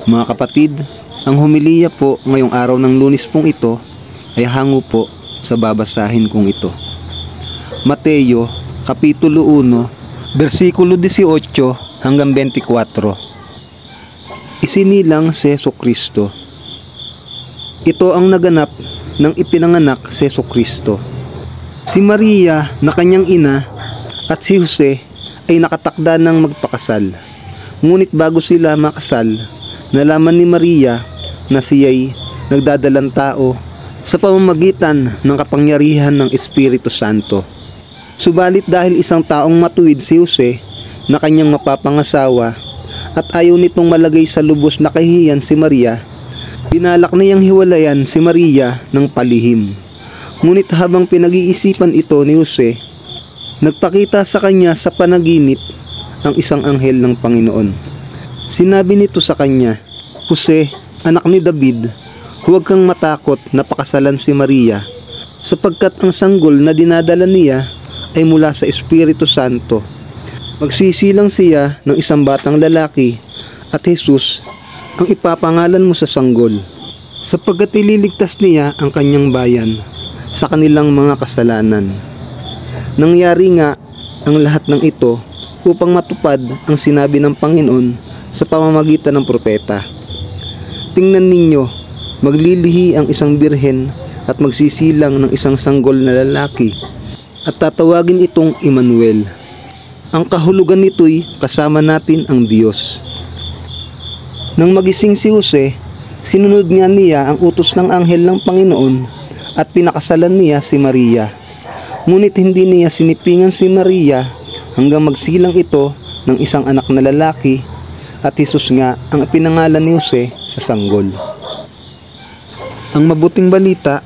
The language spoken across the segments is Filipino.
Mga kapatid, ang homilya po ngayong araw ng Lunes pong ito ay hango po sa babasahin kong ito. Mateo, Kapitulo 1, versikulo 18 hanggang 24. Isinilang si Jesucristo. Ito ang naganap ng ipinanganak si Jesucristo. Si Maria na kanyang ina at si Jose ay nakatakda ng magpakasal. Ngunit bago sila makasal, nalaman ni Maria na siya'y nagdadalang tao sa pamamagitan ng kapangyarihan ng Espiritu Santo. Subalit dahil isang taong matuwid si Jose na kanyang mapapangasawa at ayaw nitong malagay sa lubos na kahihiyan si Maria, binalak niyang hiwalayan si Maria ng palihim. Ngunit habang pinag-iisipan ito ni Jose, nagpakita sa kanya sa panaginip ang isang anghel ng Panginoon. Sinabi nito sa kanya, "Jose, anak ni David, huwag kang matakot na pakasalan si Maria, sapagkat ang sanggol na dinadala niya ay mula sa Espiritu Santo. Magsisilang siya ng isang batang lalaki at Jesus ang ipapangalan mo sa sanggol, sapagkat ililigtas niya ang kanyang bayan sa kanilang mga kasalanan." Nangyari nga ang lahat ng ito upang matupad ang sinabi ng Panginoon sa pamamagitan ng propeta. "Tingnan ninyo, maglilihi ang isang birhen at magsisilang ng isang sanggol na lalaki at tatawagin itong Emmanuel." Ang kahulugan nito'y kasama natin ang Diyos. Nang magising si Jose, sinunod nga niya ang utos ng anghel ng Panginoon at pinakasalan niya si Maria. Ngunit hindi niya sinipingan si Maria hanggang magsilang ito ng isang anak na lalaki, at Jesus nga ang pinangalan ni Jose sa sanggol. Ang mabuting balita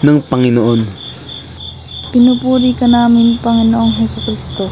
ng Panginoon. Pinupuri ka namin, Panginoong Hesukristo.